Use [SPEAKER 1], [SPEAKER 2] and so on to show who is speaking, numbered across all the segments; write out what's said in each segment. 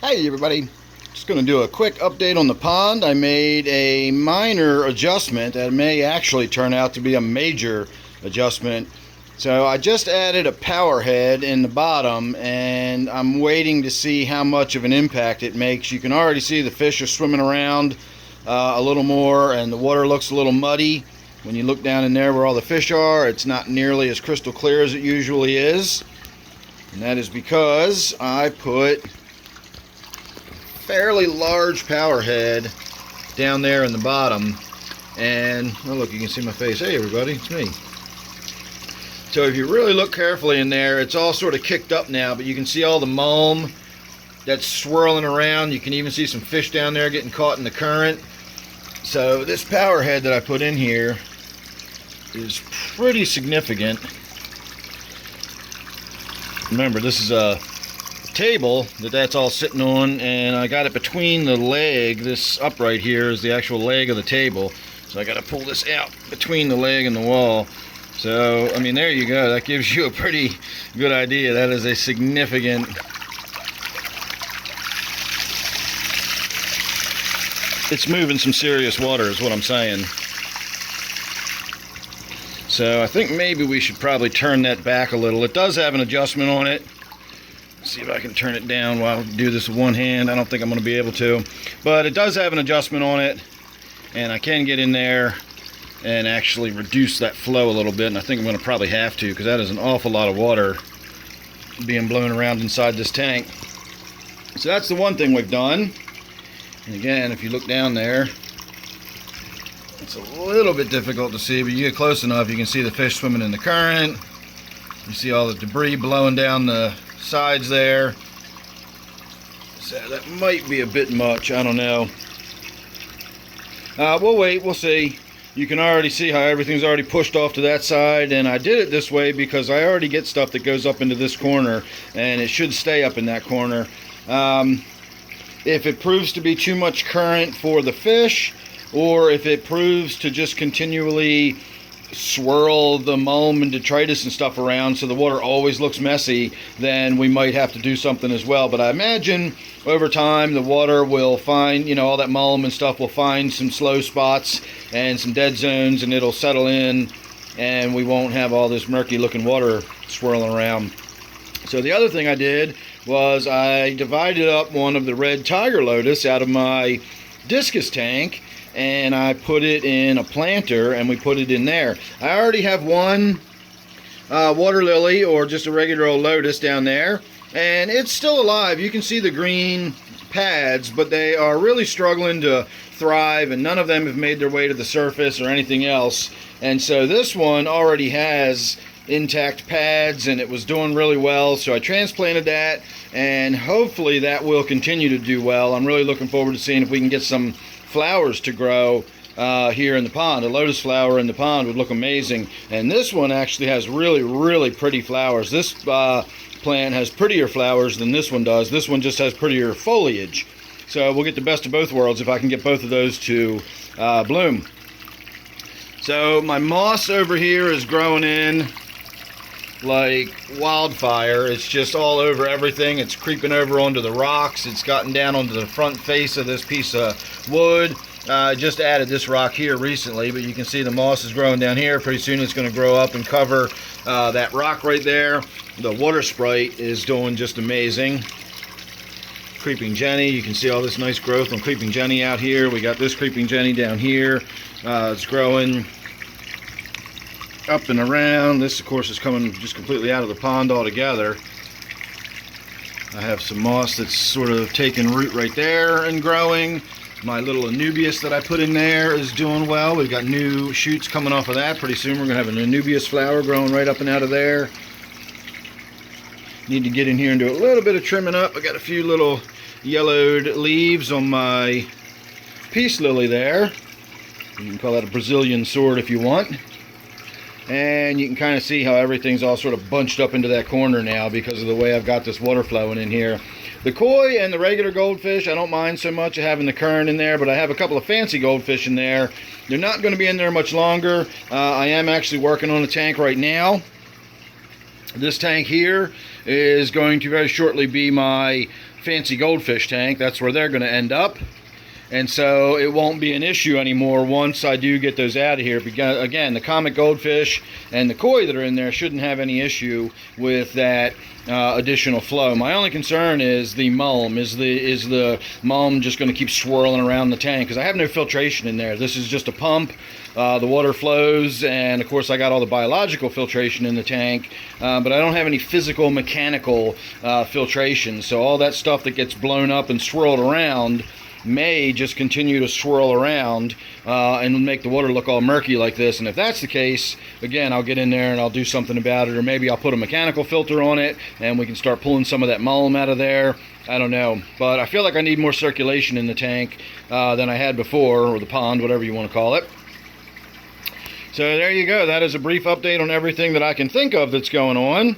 [SPEAKER 1] Hey everybody, just going to do a quick update on the pond. I made a minor adjustment that may actually turn out to be a major adjustment. So I just added a power head in the bottom and I'm waiting to see how much of an impact it makes. You can already see the fish are swimming around a little more and the water looks a little muddy. When you look down in there where all the fish are, it's not nearly as crystal clear as it usually is. And that is because I put fairly large power head down there in the bottom, and oh look, you can see my face. Hey everybody, it's me. So if you really look carefully in there, it's all sort of kicked up now, but you can see all the mulm that's swirling around. You can even see some fish down there getting caught in the current. So this power head that I put in here is pretty significant. Remember, this is a table that's all sitting on, and I got it between the leg. This upright here is the actual leg of the table, so I got to pull this out between the leg and the wall. So I mean, there you go, that gives you a pretty good idea. That is a significant, it's moving some serious water is what I'm saying. So I think maybe we should probably turn that back a little. It does have an adjustment on it. See if I can turn it down while I do this with one hand. I don't think I'm going to be able to, but it does have an adjustment on it, and I can get in there and actually reduce that flow a little bit, and I think I'm going to probably have to, because that is an awful lot of water being blown around inside this tank. So that's the one thing we've done. And again, if you look down there, it's a little bit difficult to see, but you get close enough, you can see the fish swimming in the current. You see all the debris blowing down the sides there. So that might be a bit much, I don't know. We'll wait, we'll see. You can already see how everything's already pushed off to that side, and I did it this way because I already get stuff that goes up into this corner, and it should stay up in that corner. If it proves to be too much current for the fish, or if it proves to just continually swirl the mulm and detritus and stuff around so the water always looks messy, then we might have to do something as well. But I imagine over time the water will find, you know, all that mulm and stuff will find some slow spots and some dead zones, and it'll settle in and we won't have all this murky looking water swirling around. So the other thing I did was I divided up one of the red tiger lotus out of my discus tank, and I put it in a planter and we put it in there. I already have one water lily, or just a regular old lotus, down there, and it's still alive. You can see the green pads, but they are really struggling to thrive, and none of them have made their way to the surface or anything else. And so this one already has intact pads, and it was doing really well, so I transplanted that, and hopefully that will continue to do well. I'm really looking forward to seeing if we can get some flowers to grow here in the pond. A lotus flower in the pond would look amazing. And this one actually has really pretty flowers. This plant has prettier flowers than this one does. This one just has prettier foliage. So we'll get the best of both worlds if I can get both of those to bloom. So my moss over here is growing in like wildfire. It's just all over everything. It's creeping over onto the rocks. It's gotten down onto the front face of this piece of wood. I just added this rock here recently, but you can see the moss is growing down here. Pretty soon it's going to grow up and cover that rock right there. The water sprite is doing just amazing. Creeping Jenny, you can see all this nice growth on Creeping Jenny out here. We got this Creeping Jenny down here. It's growing up and around. This of course is coming just completely out of the pond altogether. I have some moss that's sort of taking root right there and growing. My little anubias that I put in there is doing well. We've got new shoots coming off of that. Pretty soon we're going to have an anubias flower growing right up and out of there. Need to get in here and do a little bit of trimming up. I got a few little yellowed leaves on my peace lily there. You can call that a Brazilian sword if you want. And you can kind of see how everything's all sort of bunched up into that corner now because of the way I've got this water flowing in here. The koi and the regular goldfish, I don't mind so much having the current in there, but I have a couple of fancy goldfish in there. They're not going to be in there much longer. I am actually working on a tank right now. This tank here is going to very shortly be my fancy goldfish tank. That's where they're going to end up. And so it won't be an issue anymore once I do get those out of here. Because, again, the comic goldfish and the koi that are in there shouldn't have any issue with that additional flow. My only concern is the mulm. Is the mulm just going to keep swirling around the tank? Because I have no filtration in there. This is just a pump. The water flows, and of course I got all the biological filtration in the tank, but I don't have any physical mechanical filtration. So all that stuff that gets blown up and swirled around may just continue to swirl around and make the water look all murky like this. And if that's the case, again, I'll get in there and I'll do something about it, or maybe I'll put a mechanical filter on it and we can start pulling some of that mulm out of there. I don't know, but I feel like I need more circulation in the tank than I had before, or the pond, whatever you want to call it. So there you go. That is a brief update on everything that I can think of that's going on.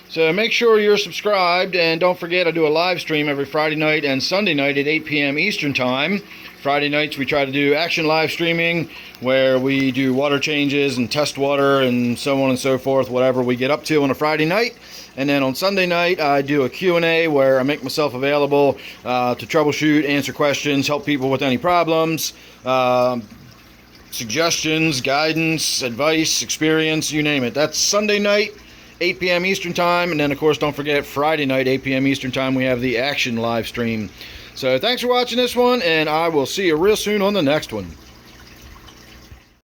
[SPEAKER 1] So make sure you're subscribed, and don't forget I do a live stream every Friday night and Sunday night at 8 p.m. Eastern Time. Friday nights we try to do action live streaming where we do water changes and test water and so on and so forth, whatever we get up to on a Friday night. And then on Sunday night I do a Q&A where I make myself available to troubleshoot, answer questions, help people with any problems, suggestions, guidance, advice, experience, you name it. That's Sunday night, 8 p.m. Eastern Time, and then of course don't forget Friday night, 8 p.m. Eastern Time, we have the action live stream. So thanks for watching this one, and I will see you real soon on the next one.